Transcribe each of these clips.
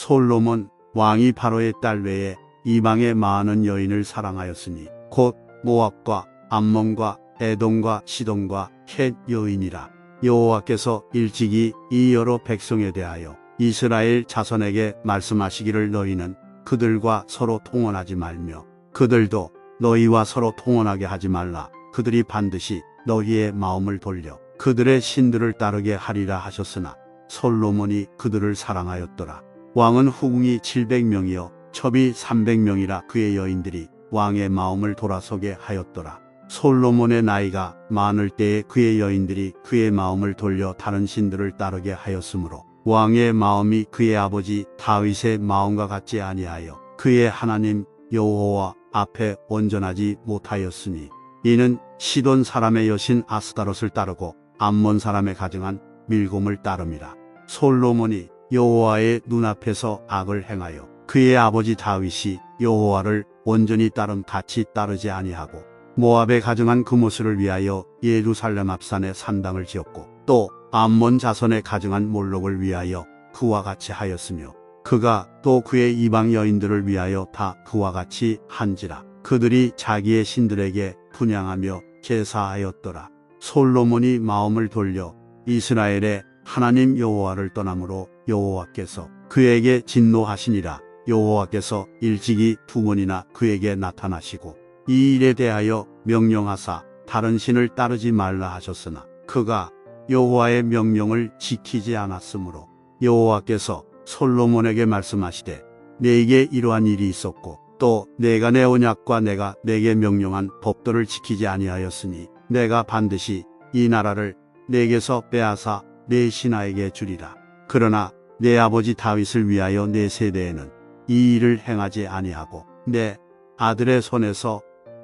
솔로몬 왕이 바로의 딸 외에 이방의 많은 여인을 사랑하였으니 곧 모압과 암몬과 에돔과 시돈과 헷 여인이라. 여호와께서 일찍이 이 여러 백성에 대하여 이스라엘 자손에게 말씀하시기를 너희는 그들과 서로 통혼하지 말며 그들도 너희와 서로 통혼하게 하지 말라. 그들이 반드시 너희의 마음을 돌려 그들의 신들을 따르게 하리라 하셨으나 솔로몬이 그들을 사랑하였더라. 왕은 후궁이 700명이요 첩이 300명이라 그의 여인들이 왕의 마음을 돌아서게 하였더라. 솔로몬의 나이가 많을 때에 그의 여인들이 그의 마음을 돌려 다른 신들을 따르게 하였으므로 왕의 마음이 그의 아버지 다윗의 마음과 같지 아니하여 그의 하나님 여호와 앞에 온전하지 못하였으니 이는 시돈 사람의 여신 아스다롯을 따르고 암몬 사람의 가정한 밀곰을 따름이라. 솔로몬이 여호와의 눈앞에서 악을 행하여 그의 아버지 다윗이 여호와를 온전히 같이 따르지 아니하고 모압에 가정한 그모스를 위하여 예루살렘 앞산에 산당을 지었고 또 암몬 자손에 가정한 몰록을 위하여 그와 같이 하였으며 그가 또 그의 이방 여인들을 위하여 다 그와 같이 한지라. 그들이 자기의 신들에게 분향하며 제사하였더라. 솔로몬이 마음을 돌려 이스라엘의 하나님 여호와를 떠나므로 여호와께서 그에게 진노하시니라. 여호와께서 일찍이 2번이나 그에게 나타나시고 이 일에 대하여 명령하사 다른 신을 따르지 말라 하셨으나 그가 여호와의 명령을 지키지 않았으므로 여호와께서 솔로몬에게 말씀하시되 내게 이러한 일이 있었고 또 내가 내 언약과 내가 내게 명령한 법도를 지키지 아니하였으니 내가 반드시 이 나라를 내게서 빼앗아 내 신하에게 주리라. 그러나 내 아버지 다윗을 위하여 내 세대에는 이 일을 행하지 아니하고 내 아들의 손에서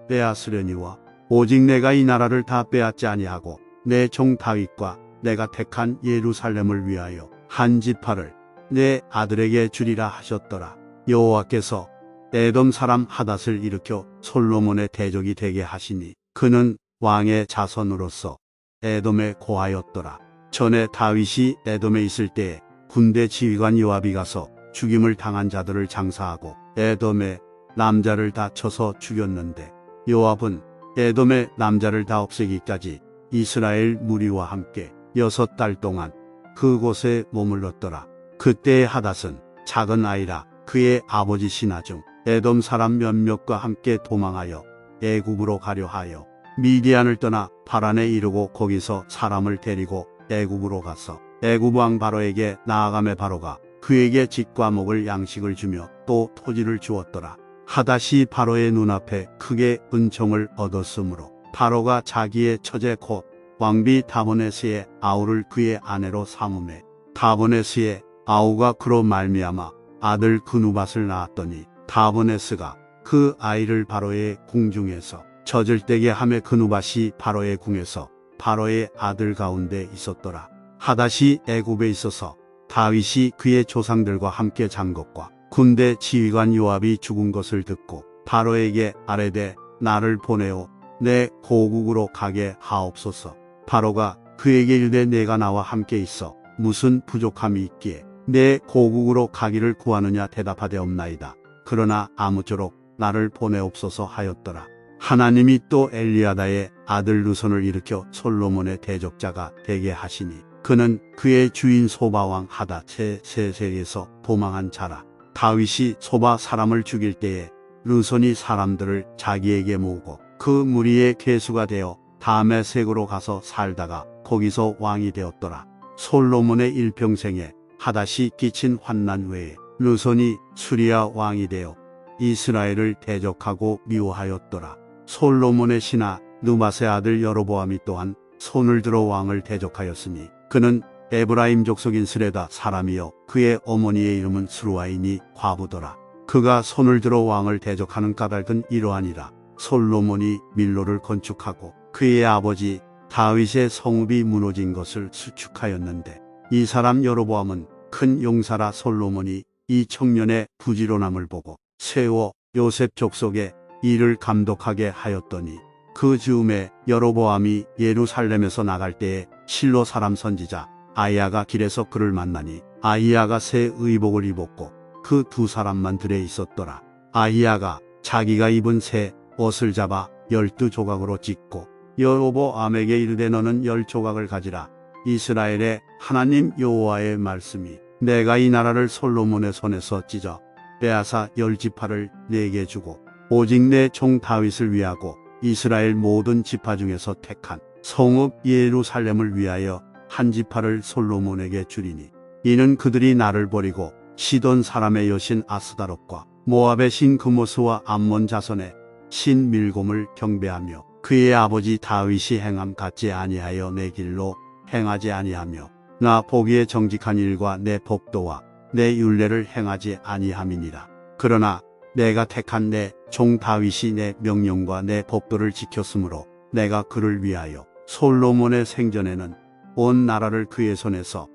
빼앗으려니와 오직 내가 이 나라를 다 빼앗지 아니하고 내 종 다윗과 내가 택한 예루살렘을 위하여 한 지파를 내 아들에게 주리라 하셨더라. 여호와께서 에돔 사람 하닷을 일으켜 솔로몬의 대적이 되게 하시니 그는 왕의 자손으로서 에돔에 고하였더라. 전에 다윗이 에돔에 있을 때에 군대 지휘관 요압이 가서 죽임을 당한 자들을 장사하고 에돔의 남자를 다 쳐서 죽였는데 요압은 에돔의 남자를 다 없애기까지 이스라엘 무리와 함께 6달 동안 그곳에 머물렀더라. 그때의 하닷은 작은 아이라 그의 아버지 신하 중 에돔 사람 몇몇과 함께 도망하여 애굽으로 가려 하여 미디안을 떠나 바란에 이르고 거기서 사람을 데리고 애굽으로 가서 애굽 왕 바로에게 나아가매 바로가 그에게 집과 먹을 양식을 주며 또 토지를 주었더라. 하닷이 바로의 눈앞에 크게 은총을 얻었으므로 바로가 자기의 처제 곧 왕비 다보네스의 아우를 그의 아내로 삼으매 다보네스의 아우가 그로 말미암아 아들 그누밧을 낳았더니 다보네스가 그 아이를 바로의 궁중에서 젖을때게 하매 그누밧이 바로의 궁에서 바로의 아들 가운데 있었더라. 하닷이 애굽에 있어서 다윗이 그의 조상들과 함께 잔 것과 군대 지휘관 요압이 죽은 것을 듣고 바로에게 아뢰되 나를 보내어 내 고국으로 가게 하옵소서. 바로가 그에게 이르되 내가 나와 함께 있어 무슨 부족함이 있기에 내 고국으로 가기를 구하느냐 대답하되 없나이다. 그러나 아무쪼록 나를 보내옵소서 하였더라. 하나님이 또 엘리아다의 아들 르손을 일으켜 솔로몬의 대적자가 되게 하시니 그는 그의 주인 소바왕 하닷의 세세에서 도망한 자라. 다윗이 소바 사람을 죽일 때에 르손이 사람들을 자기에게 모으고 그 무리의 괴수가 되어 다메섹으로 가서 살다가 거기서 왕이 되었더라. 솔로몬의 일평생에 하닷이 끼친 환난 외에 르손이 수리아 왕이 되어 이스라엘을 대적하고 미워하였더라. 솔로몬의 신하 느밧의 아들 여로보암이 또한 손을 들어 왕을 대적하였으니 그는 에브라임 족속인 스레다 사람이요 그의 어머니의 이름은 스루아이니 과부더라. 그가 손을 들어 왕을 대적하는 까닭은 이러하니라. 솔로몬이 밀로를 건축하고 그의 아버지 다윗의 성읍이 무너진 것을 수축하였는데 이 사람 여로보암은 큰 용사라. 솔로몬이 이 청년의 부지런함을 보고 세워 요셉 족속의 일을 감독하게 하였더니 그 즈음에 여로보암이 예루살렘에서 나갈 때에 실로 사람 선지자 아히야가 길에서 그를 만나니 아히야가 새 의복을 입었고 그 두 사람만 들에 있었더라. 아히야가 자기가 입은 새 옷을 잡아 12조각으로 찢고 여로보암에게 이르되 너는 10조각을 가지라. 이스라엘의 하나님 여호와의 말씀이 내가 이 나라를 솔로몬의 손에서 찢어 빼앗아 10지파를 내게 주고 오직 내 종 다윗을 위하고 이스라엘 모든 지파 중에서 택한 성읍 예루살렘을 위하여 한 지파를 솔로몬에게 주리니 이는 그들이 나를 버리고 시돈 사람의 여신 아스다롯과 모압의 신 그모스와 암몬 자손의 신 밀곰을 경배하며 그의 아버지 다윗이 행함 같지 아니하여 내 길로 행하지 아니하며 나 보기에 정직한 일과 내 법도와 내 율례를 행하지 아니함이니라. 그러나 내가 택한 내 종 다윗이 내 명령과 내 법도를 지켰으므로 내가 그를 위하여 솔로몬의 생전에는 온 나라를 그의 손에서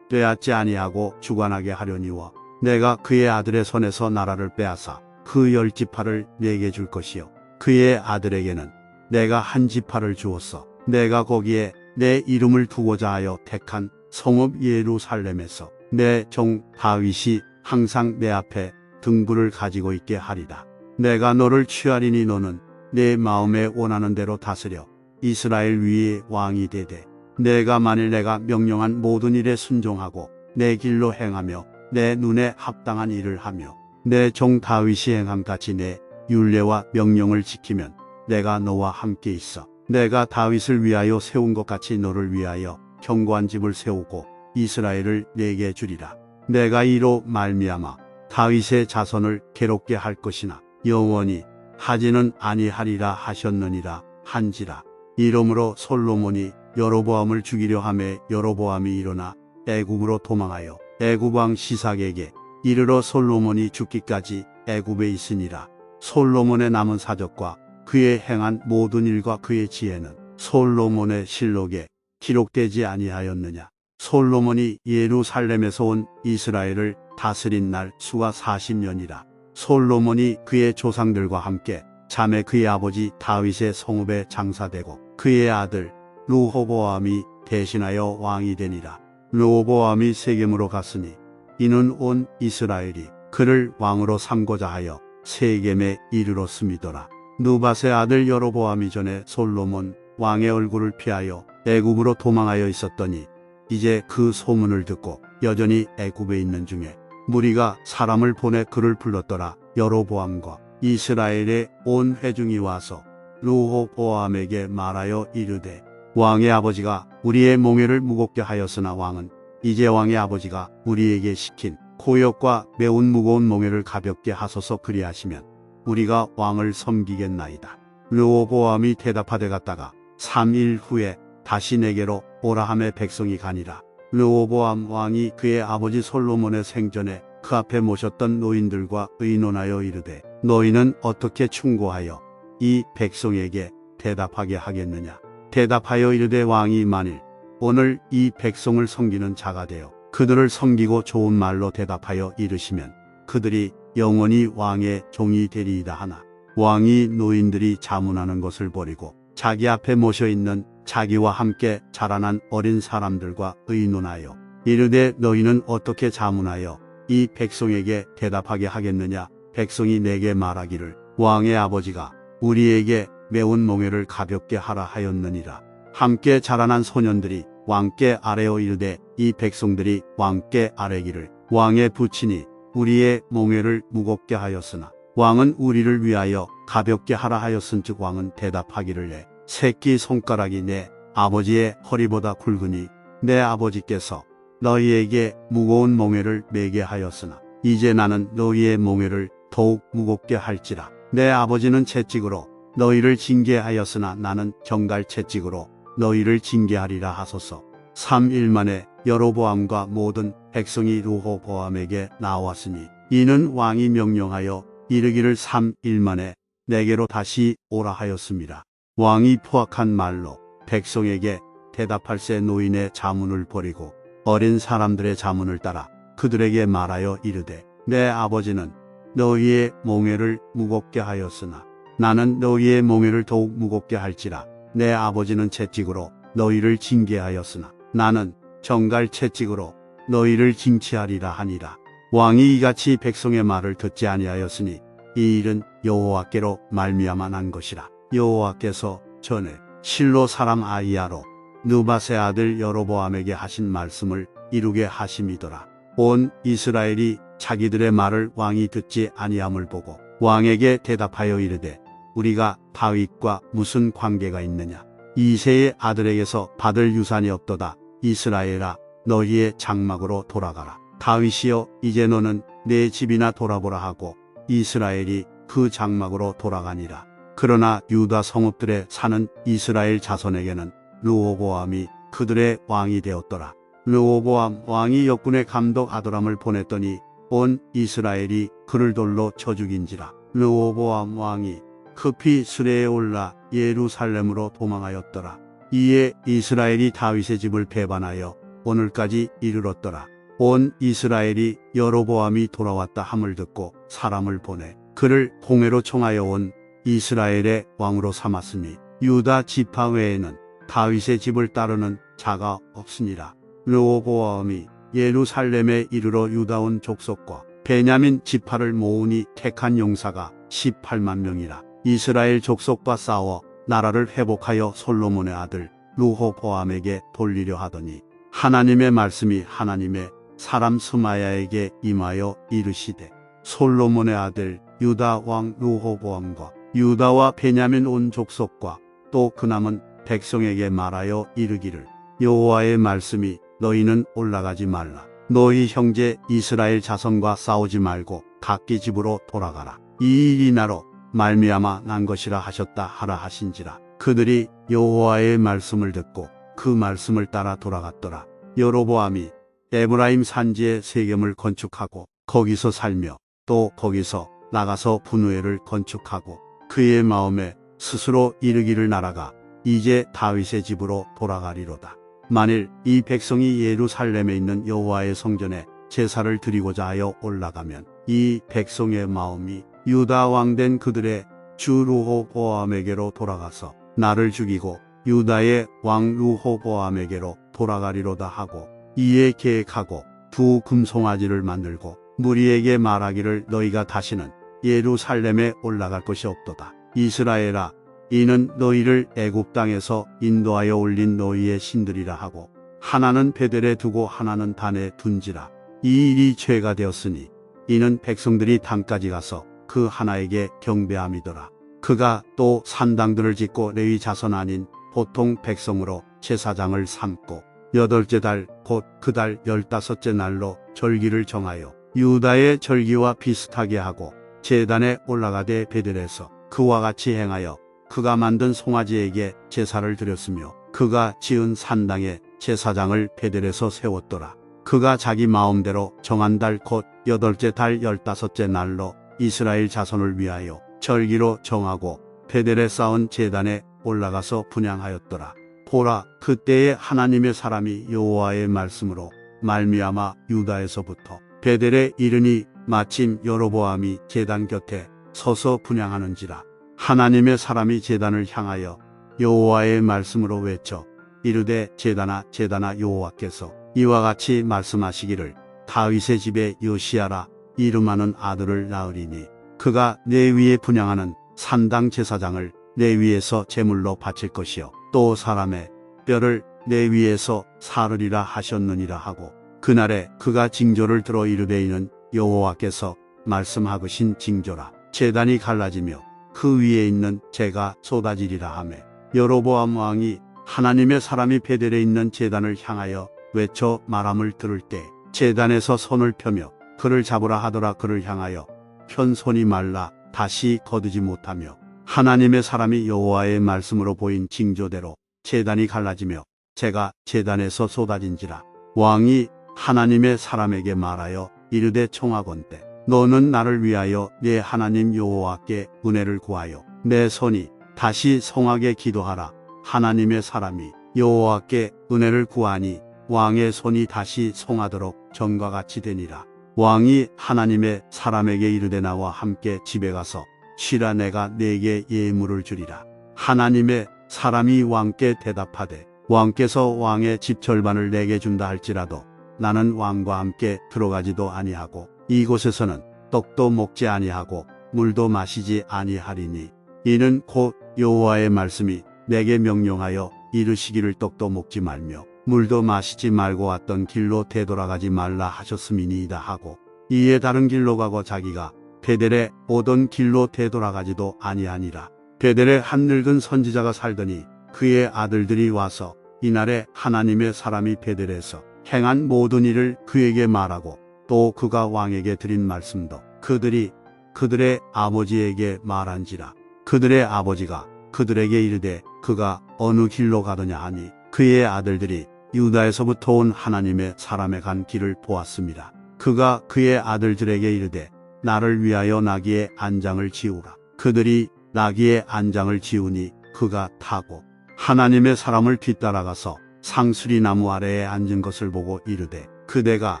빼앗지 아니하고 주관하게 하려니와 내가 그의 아들의 손에서 나라를 빼앗아 그 10지파를 내게 줄 것이요 그의 아들에게는 내가 한 지파를 주었어. 내가 거기에 내 이름을 두고자 하여 택한 성읍 예루살렘에서 내 종 다윗이 항상 내 앞에 등불을 가지고 있게 하리라. 내가 너를 취하리니 너는 내 마음에 원하는 대로 다스려 이스라엘 위에 왕이 되되 내가 만일 내가 명령한 모든 일에 순종하고 내 길로 행하며 내 눈에 합당한 일을 하며 내 종 다윗이 행함 같이 내 율례와 명령을 지키면 내가 너와 함께 있어 내가 다윗을 위하여 세운 것 같이 너를 위하여 견고한 집을 세우고 이스라엘을 내게 주리라. 내가 이로 말미암아 다윗의 자손을 괴롭게 할 것이나 영원히 하지는 아니하리라 하셨느니라 한지라. 이러므로 솔로몬이 여로보암을 죽이려 하매 여로보암이 일어나 애굽으로 도망하여 애굽 왕 시삭에게 이르러 솔로몬이 죽기까지 애굽에 있으니라. 솔로몬의 남은 사적과 그의 행한 모든 일과 그의 지혜는 솔로몬의 실록에 기록되지 아니하였느냐. 솔로몬이 예루살렘에서 온 이스라엘을 다스린 날 수가 40년이라. 솔로몬이 그의 조상들과 함께 자매 그의 아버지 다윗의 성읍에 장사되고 그의 아들 르호보암이 대신하여 왕이 되니라. 르호보암이 세겜으로 갔으니 이는 온 이스라엘이 그를 왕으로 삼고자 하여 세겜에 이르렀음이더라. 느밧의 아들 여로보암이 전에 솔로몬 왕의 얼굴을 피하여 애굽으로 도망하여 있었더니 이제 그 소문을 듣고 여전히 애굽에 있는 중에 무리가 사람을 보내 그를 불렀더라. 여로보암과 이스라엘의 온 회중이 와서 르호보암에게 말하여 이르되 왕의 아버지가 우리의 몽에를 무겁게 하였으나 왕은 이제 왕의 아버지가 우리에게 시킨 고역과 매운 무거운 몽에를 가볍게 하소서. 그리하시면 우리가 왕을 섬기겠나이다. 르호보암이 대답하되 갔다가 3일 후에 다시 내게로 오라 하매 백성이 가니라. 르호보암 왕이 그의 아버지 솔로몬의 생전에 그 앞에 모셨던 노인들과 의논하여 이르되 너희는 어떻게 충고하여 이 백성에게 대답하게 하겠느냐. 대답하여 이르되 왕이 만일 오늘 이 백성을 섬기는 자가 되어 그들을 섬기고 좋은 말로 대답하여 이르시면 그들이 영원히 왕의 종이 되리이다 하나 왕이 노인들이 자문하는 것을 버리고 자기 앞에 모셔 있는 자기와 함께 자라난 어린 사람들과 의논하여 이르되 너희는 어떻게 자문하여 이 백성에게 대답하게 하겠느냐. 백성이 내게 말하기를 왕의 아버지가 우리에게 매운 몽에를 가볍게 하라 하였느니라. 함께 자라난 소년들이 왕께 아뢰어 이르되 이 백성들이 왕께 아뢰기를 왕의 부친이 우리의 몽에를 무겁게 하였으나 왕은 우리를 위하여 가볍게 하라 하였은즉 왕은 대답하기를 내 새끼 손가락이 내 아버지의 허리보다 굵으니 내 아버지께서 너희에게 무거운 몽에를 매게 하였으나 이제 나는 너희의 몽에를 더욱 무겁게 할지라. 내 아버지는 채찍으로 너희를 징계하였으나 나는 정갈 채찍으로 너희를 징계하리라 하소서. 3일 만에 여로보암과 모든 백성이 르호보암에게 나왔으니 이는 왕이 명령하여 이르기를 3일 만에 내게로 다시 오라 하였습니다. 왕이 포악한 말로 백성에게 대답할새 노인의 자문을 버리고 어린 사람들의 자문을 따라 그들에게 말하여 이르되 내 아버지는 너희의 몽에를 무겁게 하였으나 나는 너희의 몽에를 더욱 무겁게 할지라. 내 아버지는 채찍으로 너희를 징계하였으나 나는 정갈 채찍으로 너희를 징치하리라 하니라. 왕이 이같이 백성의 말을 듣지 아니하였으니 이 일은 여호와께로 말미암아 난 것이라. 여호와께서 전에 실로 사람 아히야로 느밧의 아들 여로보암에게 하신 말씀을 이루게 하심이더라. 온 이스라엘이 자기들의 말을 왕이 듣지 아니함을 보고 왕에게 대답하여 이르되 우리가 다윗과 무슨 관계가 있느냐. 이새의 아들에게서 받을 유산이 없도다. 이스라엘아 너희의 장막으로 돌아가라. 다윗이여 이제 너는 내 집이나 돌아보라 하고 이스라엘이 그 장막으로 돌아가니라. 그러나 유다 성읍들에 사는 이스라엘 자손에게는 르호보암이 그들의 왕이 되었더라. 르호보암 왕이 역군의 감독 아도람을 보냈더니 온 이스라엘이 그를 돌로 쳐 죽인지라. 르호보암 왕이 급히 수레에 올라 예루살렘으로 도망하였더라. 이에 이스라엘이 다윗의 집을 배반하여 오늘까지 이르렀더라. 온 이스라엘이 여로보암이 돌아왔다 함을 듣고 사람을 보내 그를 홍해로 청하여 온 이스라엘의 왕으로 삼았으니 유다 지파 외에는 다윗의 집을 따르는 자가 없으니라. 르호보암이 예루살렘에 이르러 유다 온 족속과 베냐민 지파를 모으니 택한 용사가 18만 명이라. 이스라엘 족속과 싸워 나라를 회복하여 솔로몬의 아들 르호보암에게 돌리려 하더니 하나님의 말씀이 하나님의 사람 스마야에게 임하여 이르시되 솔로몬의 아들 유다 왕 르호보암과 유다와 베냐민 온 족속과 또 그 남은 백성에게 말하여 이르기를 여호와의 말씀이 너희는 올라가지 말라. 너희 형제 이스라엘 자손과 싸우지 말고 각기 집으로 돌아가라. 이 일이 나로 말미암아 난 것이라 하셨다 하라 하신지라. 그들이 여호와의 말씀을 듣고 그 말씀을 따라 돌아갔더라. 여로보암이 에브라임 산지에 세겜을 건축하고 거기서 살며 또 거기서 나가서 분우엘을 건축하고 그의 마음에 스스로 이르기를 나라가 이제 다윗의 집으로 돌아가리로다. 만일 이 백성이 예루살렘에 있는 여호와의 성전에 제사를 드리고자 하여 올라가면 이 백성의 마음이 유다 왕된 그들의 주 르호보암에게로 돌아가서 나를 죽이고 유다의 왕 르호보암에게로 돌아가리로다 하고 이에 계획하고 두 금송아지를 만들고 무리에게 말하기를 너희가 다시는 예루살렘에 올라갈 것이 없도다. 이스라엘아 이는 너희를 애굽 땅에서 인도하여 올린 너희의 신들이라 하고 하나는 베델에 두고 하나는 단에 둔지라. 이 일이 죄가 되었으니 이는 백성들이 단까지 가서 그 하나에게 경배함이더라. 그가 또 산당들을 짓고 레위 자손 아닌 보통 백성으로 제사장을 삼고 8째 달 곧 그 달 15째 날로 절기를 정하여 유다의 절기와 비슷하게 하고 제단에 올라가되 베델에서 그와 같이 행하여 그가 만든 송아지에게 제사를 드렸으며 그가 지은 산당에 제사장을 베델에서 세웠더라. 그가 자기 마음대로 정한 달 곧 8째 달 15째 날로 이스라엘 자손을 위하여 절기로 정하고 베델에 쌓은 제단에 올라가서 분향하였더라. 보라 그때에 하나님의 사람이 여호와의 말씀으로 말미암아 유다에서부터 베델에 이르니 마침 여로보암이 제단 곁에 서서 분향하는지라. 하나님의 사람이 제단을 향하여 여호와의 말씀으로 외쳐 이르되 제단아 제단아 여호와께서 이와 같이 말씀하시기를 다윗의 집에 요시야라 이름하는 아들을 낳으리니 그가 내 위에 분향하는 산당 제사장을 내 위에서 제물로 바칠 것이요 또 사람의 뼈를 내 위에서 사르리라 하셨느니라 하고 그날에 그가 징조를 들어 이르되 이는 여호와께서 말씀하으신 징조라. 제단이 갈라지며 그 위에 있는 재가 쏟아지리라 하매 여로보암 왕이 하나님의 사람이 베델에 있는 제단을 향하여 외쳐 말함을 들을 때 제단에서 손을 펴며 그를 잡으라 하더라. 그를 향하여 편 손이 말라 다시 거두지 못하며 하나님의 사람이 여호와의 말씀으로 보인 징조대로 제단이 갈라지며 재가 제단에서 쏟아진지라. 왕이 하나님의 사람에게 말하여 이르되 청하건대 너는 나를 위하여 내 하나님 여호와께 은혜를 구하여 내 손이 다시 성하게 기도하라. 하나님의 사람이 여호와께 은혜를 구하니 왕의 손이 다시 성하도록 전과 같이 되니라. 왕이 하나님의 사람에게 이르되 나와 함께 집에 가서 쉬라 내가 네게 예물을 주리라. 하나님의 사람이 왕께 대답하되 왕께서 왕의 집 절반을 내게 준다 할지라도 나는 왕과 함께 들어가지도 아니하고 이곳에서는 떡도 먹지 아니하고 물도 마시지 아니하리니 이는 곧 여호와의 말씀이 내게 명령하여 이르시기를 떡도 먹지 말며 물도 마시지 말고 왔던 길로 되돌아가지 말라 하셨음이니이다 하고 이에 다른 길로 가고 자기가 베델에 오던 길로 되돌아가지도 아니하니라. 베델에 한 늙은 선지자가 살더니 그의 아들들이 와서 이날에 하나님의 사람이 베델에서 행한 모든 일을 그에게 말하고 또 그가 왕에게 드린 말씀도 그들이 그들의 아버지에게 말한지라. 그들의 아버지가 그들에게 이르되 그가 어느 길로 가더냐 하니 그의 아들들이 유다에서부터 온 하나님의 사람의 간 길을 보았습니다. 그가 그의 아들들에게 이르되 나를 위하여 나귀의 안장을 지우라. 그들이 나귀의 안장을 지우니 그가 타고 하나님의 사람을 뒤따라가서 상수리 나무 아래에 앉은 것을 보고 이르되 그대가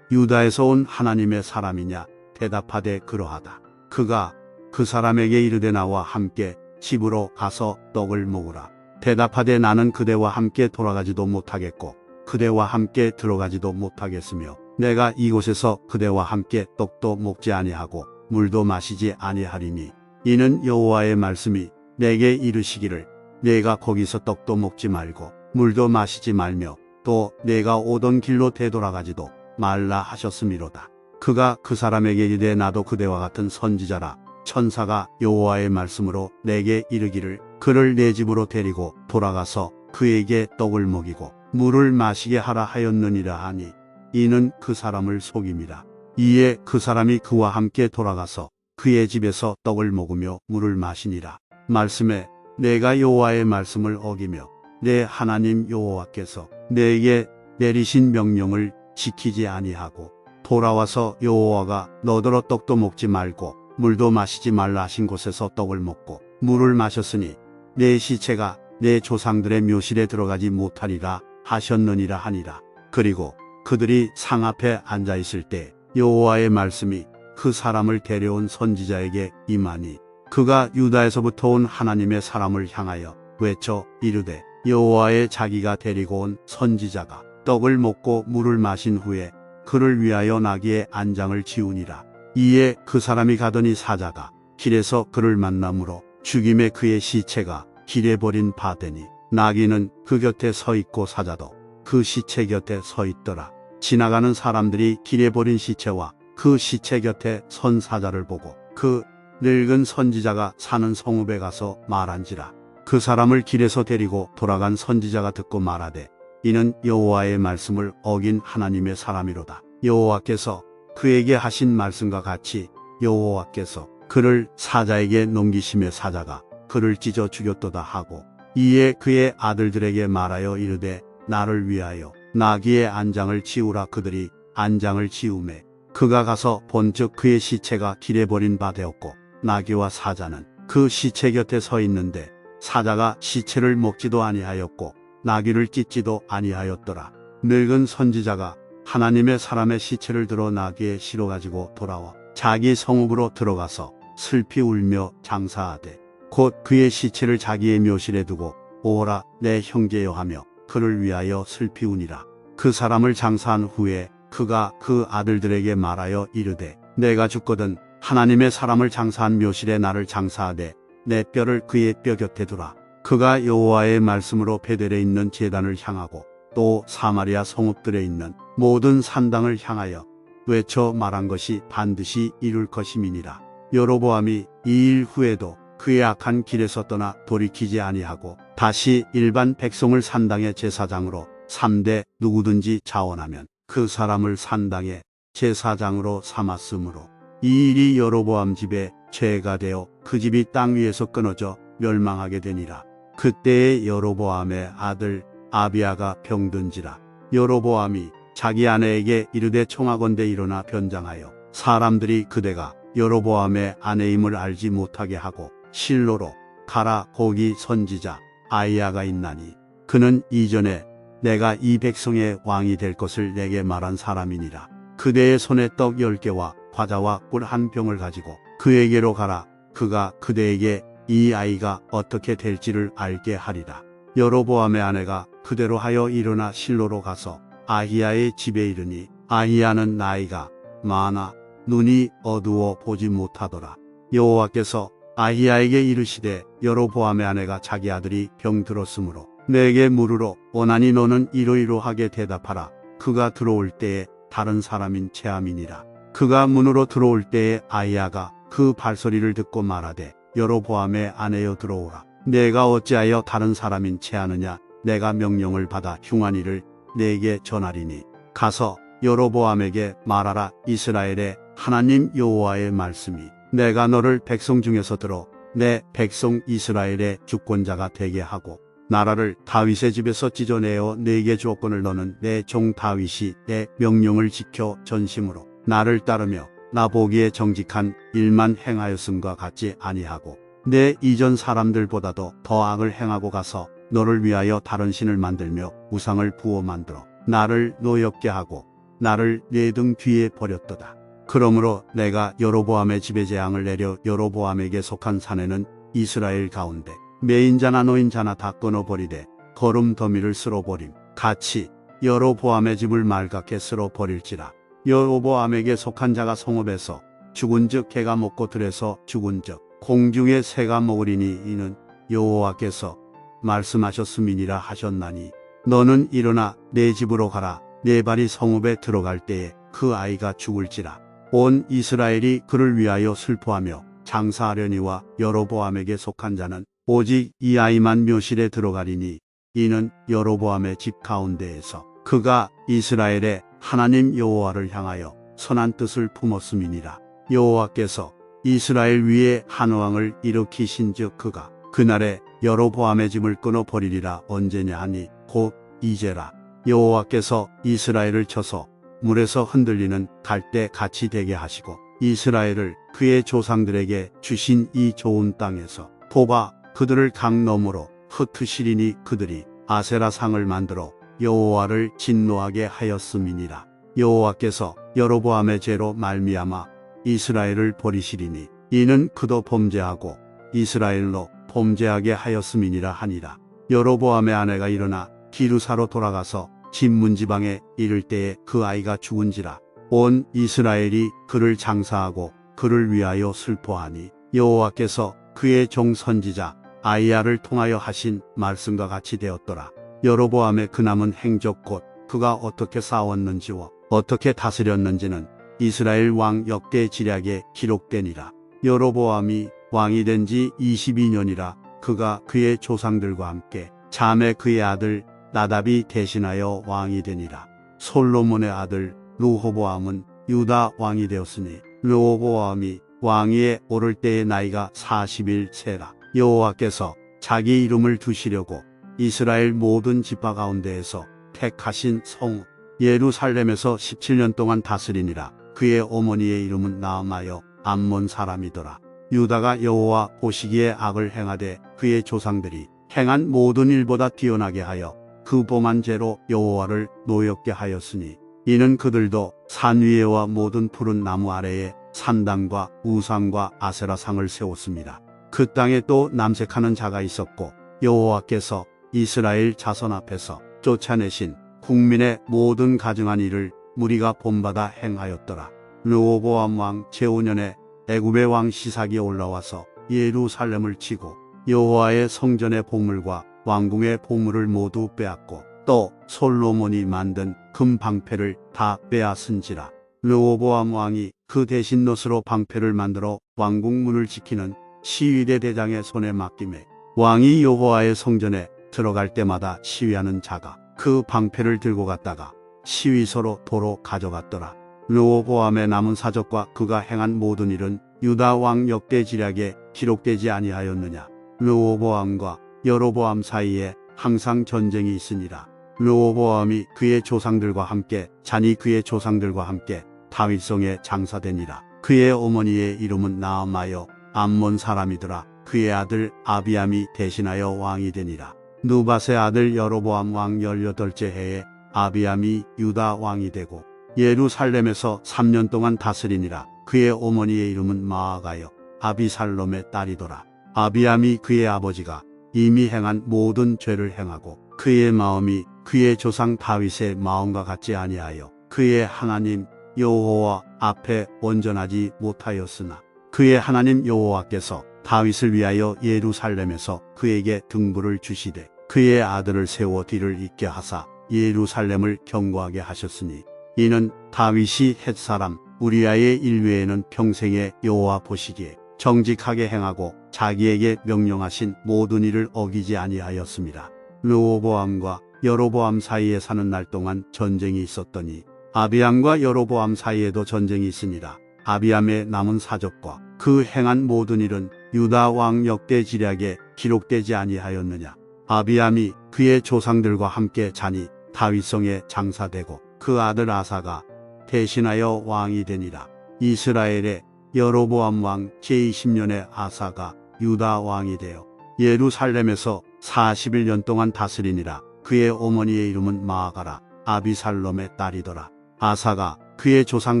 유다에서 온 하나님의 사람이냐 대답하되 그러하다. 그가 그 사람에게 이르되 나와 함께 집으로 가서 떡을 먹으라. 대답하되 나는 그대와 함께 돌아가지도 못하겠고 그대와 함께 들어가지도 못하겠으며 내가 이곳에서 그대와 함께 떡도 먹지 아니하고 물도 마시지 아니하리니 이는 여호와의 말씀이 내게 이르시기를 내가 거기서 떡도 먹지 말고 물도 마시지 말며 또 내가 오던 길로 되돌아가지도 말라 하셨음이로다. 그가 그 사람에게 이르되 나도 그대와 같은 선지자라. 천사가 여호와의 말씀으로 내게 이르기를 그를 내 집으로 데리고 돌아가서 그에게 떡을 먹이고 물을 마시게 하라 하였느니라 하니 이는 그 사람을 속임이라. 이에 그 사람이 그와 함께 돌아가서 그의 집에서 떡을 먹으며 물을 마시니라. 말씀에 내가 여호와의 말씀을 어기며 내 하나님 여호와께서 내게 내리신 명령을 지키지 아니하고 돌아와서 여호와가 너더러 떡도 먹지 말고 물도 마시지 말라 하신 곳에서 떡을 먹고 물을 마셨으니 내 시체가 내 조상들의 묘실에 들어가지 못하리라 하셨느니라 하니라. 그리고 그들이 상 앞에 앉아 있을 때 여호와의 말씀이 그 사람을 데려온 선지자에게 임하니 그가 유다에서부터 온 하나님의 사람을 향하여 외쳐 이르되 여호와의 자기가 데리고 온 선지자가 떡을 먹고 물을 마신 후에 그를 위하여 나귀의 안장을 지우니라. 이에 그 사람이 가더니 사자가 길에서 그를 만나므로 죽임에 그의 시체가 길에 버린 바 되니 나귀는 그 곁에 서 있고 사자도 그 시체 곁에 서 있더라. 지나가는 사람들이 길에 버린 시체와 그 시체 곁에 선 사자를 보고 그 늙은 선지자가 사는 성읍에 가서 말한지라. 그 사람을 길에서 데리고 돌아간 선지자가 듣고 말하되 이는 여호와의 말씀을 어긴 하나님의 사람이로다. 여호와께서 그에게 하신 말씀과 같이 여호와께서 그를 사자에게 넘기심에 사자가 그를 찢어 죽였도다 하고 이에 그의 아들들에게 말하여 이르되 나를 위하여 나귀의 안장을 지우라. 그들이 안장을 지우매 그가 가서 본즉 그의 시체가 길에 버린 바 되었고 나귀와 사자는 그 시체 곁에 서 있는데 사자가 시체를 먹지도 아니하였고 나귀를 찢지도 아니하였더라. 늙은 선지자가 하나님의 사람의 시체를 들어 나귀에 실어 가지고 돌아와 자기 성읍으로 들어가서 슬피 울며 장사하되 곧 그의 시체를 자기의 묘실에 두고 오라 내 형제여 하며 그를 위하여 슬피 우니라. 그 사람을 장사한 후에 그가 그 아들들에게 말하여 이르되 내가 죽거든 하나님의 사람을 장사한 묘실에 나를 장사하되 내 뼈를 그의 뼈 곁에 두라. 그가 여호와의 말씀으로 베델에 있는 제단을 향하고 또 사마리아 성읍들에 있는 모든 산당을 향하여 외쳐 말한 것이 반드시 이룰 것임이니라. 여로보암이 이 일 후에도 그의 악한 길에서 떠나 돌이키지 아니하고 다시 일반 백성을 산당의 제사장으로 삼되 누구든지 자원하면 그 사람을 산당의 제사장으로 삼았으므로 이 일이 여로보암 집에 죄가 되어 그 집이 땅 위에서 끊어져 멸망하게 되니라. 그때에 여로보암의 아들 아비야가 병든지라. 여로보암이 자기 아내에게 이르되 청하건대 일어나 변장하여 사람들이 그대가 여로보암의 아내임을 알지 못하게 하고 실로로 가라. 거기 선지자 아이야가 있나니 그는 이전에 내가 이 백성의 왕이 될 것을 내게 말한 사람이니라. 그대의 손에 떡 10개와 과자와 꿀 한 병을 가지고 그에게로 가라. 그가 그대에게 이 아이가 어떻게 될지를 알게 하리라. 여로보암의 아내가 그대로 하여 일어나 실로로 가서 아히야의 집에 이르니 아히야는 나이가 많아 눈이 어두워 보지 못하더라. 여호와께서 아히야에게 이르시되 여로보암의 아내가 자기 아들이 병들었으므로 내게 물으러 원하니 너는 이러이러하게 대답하라. 그가 들어올 때에 다른 사람인 체함이니라. 그가 문으로 들어올 때에 아히야가 그 발소리를 듣고 말하되 여로보암의 아내여 들어오라. 내가 어찌하여 다른 사람인 체하느냐. 내가 명령을 받아 흉한 일을 내게 전하리니 가서 여로보암에게 말하라. 이스라엘의 하나님 여호와의 말씀이 내가 너를 백성 중에서 들어 내 백성 이스라엘의 주권자가 되게 하고 나라를 다윗의 집에서 찢어내어 내게 주었거늘 너는 내 종 다윗이 내 명령을 지켜 전심으로 나를 따르며 나 보기에 정직한 일만 행하였음과 같지 아니하고 내 이전 사람들보다도 더 악을 행하고 가서 너를 위하여 다른 신을 만들며 우상을 부어 만들어 나를 노엽게 하고 나를 내 등 뒤에 버렸도다. 그러므로 내가 여로보암의 집에 재앙을 내려 여로보암에게 속한 사내는 이스라엘 가운데 매인자나 노인자나 다 끊어버리되 거름 더미를 쓸어버림 같이 여로보암의 집을 말갛게 쓸어버릴지라. 여로보암에게 속한 자가 성읍에서 죽은즉 개가 먹고 들에서 죽은즉 공중의 새가 먹으리니 이는 여호와께서 말씀하셨음이니라 하셨나니 너는 일어나 내 집으로 가라. 내 발이 성읍에 들어갈 때에 그 아이가 죽을지라. 온 이스라엘이 그를 위하여 슬퍼하며 장사하려니와 여로보암에게 속한 자는 오직 이 아이만 묘실에 들어가리니 이는 여로보암의 집 가운데에서 그가 이스라엘의 하나님 여호와를 향하여 선한 뜻을 품었음이니라. 여호와께서 이스라엘 위에 한 왕을 일으키신즉 그가 그날에 여로보암의 짐을 끊어버리리라. 언제냐 하니 곧 이제라. 여호와께서 이스라엘을 쳐서 물에서 흔들리는 갈대 같이 되게 하시고 이스라엘을 그의 조상들에게 주신 이 좋은 땅에서 뽑아 그들을 강 너머로 흩으시리니 그들이 아세라 상을 만들어 여호와를 진노하게 하였음이니라. 여호와께서 여로보암의 죄로 말미암아 이스라엘을 버리시리니 이는 그도 범죄하고 이스라엘로 범죄하게 하였음이니라 하니라. 여로보암의 아내가 일어나 기르사로 돌아가서 진문지방에 이를 때에 그 아이가 죽은지라. 온 이스라엘이 그를 장사하고 그를 위하여 슬퍼하니 여호와께서 그의 종 선지자 아히야를 통하여 하신 말씀과 같이 되었더라. 여로보암의 그 남은 행적 곧 그가 어떻게 싸웠는지와 어떻게 다스렸는지는 이스라엘 왕 역대 지략에 기록되니라. 여로보암이 왕이 된 지 22년이라. 그가 그의 조상들과 함께 잠에 그의 아들 나답이 대신하여 왕이 되니라. 솔로몬의 아들 르호보암은 유다 왕이 되었으니 르호보암이 왕위에 오를 때의 나이가 41세라. 여호와께서 자기 이름을 두시려고 이스라엘 모든 지파 가운데에서 택하신 성 예루살렘에서 17년 동안 다스리니라. 그의 어머니의 이름은 나아마여 암몬 사람이더라. 유다가 여호와 보시기에 악을 행하되 그의 조상들이 행한 모든 일보다 뛰어나게 하여 그 범한 죄로 여호와를 노엽게 하였으니 이는 그들도 산 위에와 모든 푸른 나무 아래에 산당과 우상과 아세라상을 세웠습니다. 그 땅에 또 남색하는 자가 있었고 여호와께서 이스라엘 자손 앞에서 쫓아내신 국민의 모든 가증한 일을 무리가 본받아 행하였더라. 르호보암 왕 제5년에 애굽의 왕 시삭이 올라와서 예루살렘을 치고 여호와의 성전의 보물과 왕궁의 보물을 모두 빼앗고 또 솔로몬이 만든 금 방패를 다 빼앗은지라. 르호보암 왕이 그 대신 놋으로 방패를 만들어 왕궁 문을 지키는 시위대 대장의 손에 맡기매 왕이 여호와의 성전에 들어갈 때마다 시위하는 자가 그 방패를 들고 갔다가 시위소로 도로 가져갔더라. 르호보암의 남은 사적과 그가 행한 모든 일은 유다 왕 역대 지략에 기록되지 아니하였느냐. 르호보암과 여로보암 사이에 항상 전쟁이 있으니라. 르호보암이 그의 조상들과 함께 잔이 그의 조상들과 함께 다윗성에 장사되니라. 그의 어머니의 이름은 나아마여 암몬 사람이더라. 그의 아들 아비암이 대신하여 왕이 되니라. 누밧의 아들 여로보암 왕 18째 해에 아비암이 유다 왕이 되고 예루살렘에서 3년 동안 다스리니라. 그의 어머니의 이름은 마아가여 아비살롬의 딸이더라. 아비암이 그의 아버지가 이미 행한 모든 죄를 행하고 그의 마음이 그의 조상 다윗의 마음과 같지 아니하여 그의 하나님 여호와 앞에 온전하지 못하였으나 그의 하나님 여호와께서 다윗을 위하여 예루살렘에서 그에게 등불을 주시되 그의 아들을 세워 뒤를 잇게 하사 예루살렘을 견고하게 하셨으니 이는 다윗이 헷사람 우리아의 일 외에는 평생에 여호와 보시기에 정직하게 행하고 자기에게 명령하신 모든 일을 어기지 아니하였습니다. 르호보암과 여로보암 사이에 사는 날 동안 전쟁이 있었더니 아비암과 여로보암 사이에도 전쟁이 있으니라. 아비암의 남은 사적과 그 행한 모든 일은 유다 왕 역대 지략에 기록되지 아니하였느냐. 아비암이 그의 조상들과 함께 자니 다윗성에 장사되고 그 아들 아사가 대신하여 왕이 되니라. 이스라엘의 여로보암 왕 제20년에 아사가 유다 왕이 되어 예루살렘에서 41년 동안 다스리니라. 그의 어머니의 이름은 마아가라 아비살롬의 딸이더라. 아사가 그의 조상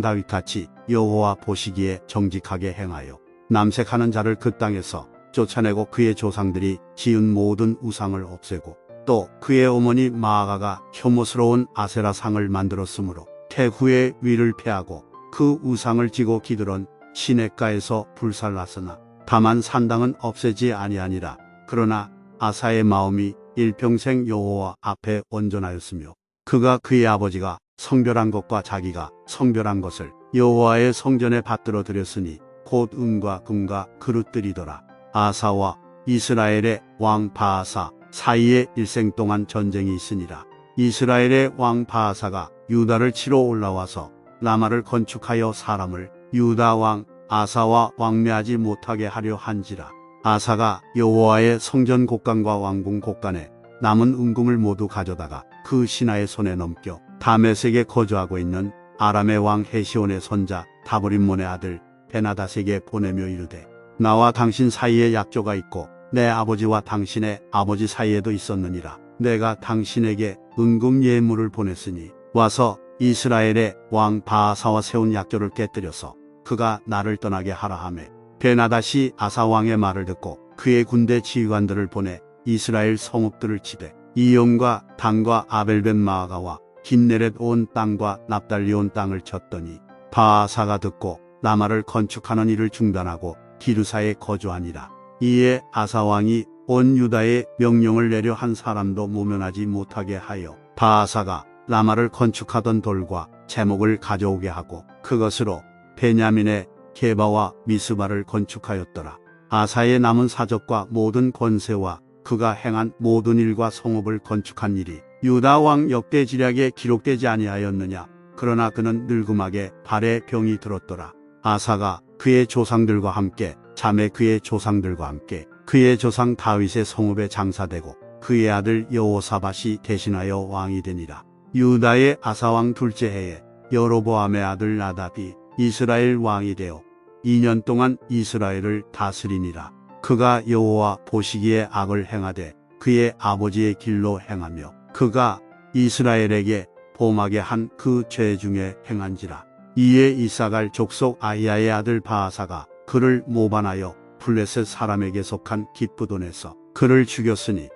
다윗같이 여호와 보시기에 정직하게 행하여 남색하는 자를 그 땅에서 쫓아내고 그의 조상들이 지은 모든 우상을 없애고 또 그의 어머니 마아가가 혐오스러운 아세라 상을 만들었으므로 태후의 위를 패하고 그 우상을 지고 기드론 시냇가에서 불살랐으나 다만 산당은 없애지 아니하니라. 그러나 아사의 마음이 일평생 여호와 앞에 온전하였으며 그가 그의 아버지가 성별한 것과 자기가 성별한 것을 여호와의 성전에 받들어 드렸으니 곧 은과 금과 그릇들이더라. 아사와 이스라엘의 왕 바아사 사이에 일생 동안 전쟁이 있으니라. 이스라엘의 왕 바아사가 유다를 치러 올라와서 라마를 건축하여 사람을 유다 왕 아사와 왕래하지 못하게 하려 한지라. 아사가 여호와의 성전 곳간과 왕궁 곳간에 남은 은금을 모두 가져다가 그 신하의 손에 넘겨 다메섹에 거주하고 있는 아람의 왕 헤시온의 손자 다브림몬의 아들 베나닷에게 보내며 이르되 나와 당신 사이에 약조가 있고 내 아버지와 당신의 아버지 사이에도 있었느니라. 내가 당신에게 은금 예물을 보냈으니 와서 이스라엘의 왕 바아사와 세운 약조를 깨뜨려서 그가 나를 떠나게 하라 하매 베나닷이 아사 왕의 말을 듣고 그의 군대 지휘관들을 보내 이스라엘 성읍들을 치되 이용과 단과 아벨벳 마아가와 긴네렛 온 땅과 납달리 온 땅을 쳤더니 바아사가 듣고 라마를 건축하는 일을 중단하고 기르사에 거주하니라. 이에 아사 왕이 온 유다에 명령을 내려 한 사람도 모면하지 못하게 하여 바아사가 라마를 건축하던 돌과 제목을 가져오게 하고 그것으로 베냐민의 게바와 미스바를 건축하였더라. 아사의 남은 사적과 모든 권세와 그가 행한 모든 일과 성읍을 건축한 일이 유다 왕 역대 지략에 기록되지 아니하였느냐. 그러나 그는 늙음하게 발에 병이 들었더라. 아사가 그의 조상들과 함께 자매 그의 조상들과 함께 그의 조상 다윗의 성읍에 장사되고 그의 아들 여호사밧이 대신하여 왕이 되니라. 유다의 아사왕 둘째 해에 여로보암의 아들 나답이 이스라엘 왕이 되어 2년 동안 이스라엘을 다스리니라. 그가 여호와 보시기에 악을 행하되 그의 아버지의 길로 행하며 그가 이스라엘에게 범하게 한 그 죄 중에 행한지라. 이에 이사갈 족속 아히야의 아들 바아사가 그를 모반하여 블레셋 사람에게 속한 기쁘돈에서 그를 죽였으니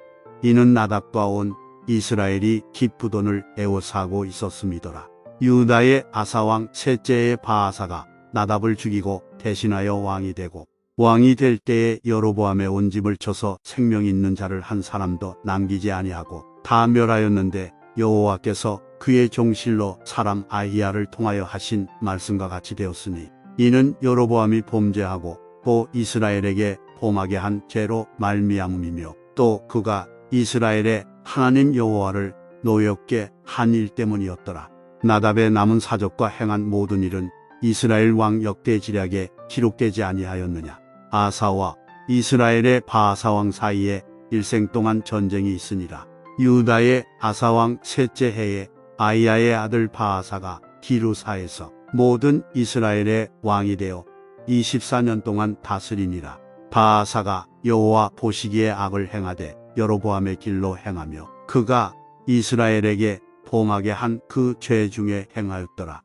이는 나답과 온 이스라엘이 기쁘돈을 애워사고 있었음이더라. 유다의 아사왕 셋째의 바아사가 나답을 죽이고 대신하여 왕이 되고 왕이 될 때에 여로보암의 온 집을 쳐서 생명 있는 자를 한 사람도 남기지 아니하고 다 멸하였는데 여호와께서 그의 종실로 사람 아히야를 통하여 하신 말씀과 같이 되었으니 이는 여로보암이 범죄하고 또 이스라엘에게 범하게 한 죄로 말미암음이며 또 그가 이스라엘의 하나님 여호와를 노엽게 한 일 때문이었더라. 나답의 남은 사적과 행한 모든 일은 이스라엘 왕 역대 지략에 기록되지 아니하였느냐. 아사와 이스라엘의 바아사 왕 사이에 일생 동안 전쟁이 있으니라. 유다의 아사 왕 셋째 해에 아히야의 아들 바아사가 기르사에서 모든 이스라엘의 왕이 되어 24년 동안 다스리니라. 바아사가 여호와 보시기에 악을 행하되 여로보암의 길로 행하며 그가 이스라엘에게 범하게 한 그 죄 중에 행하였더라.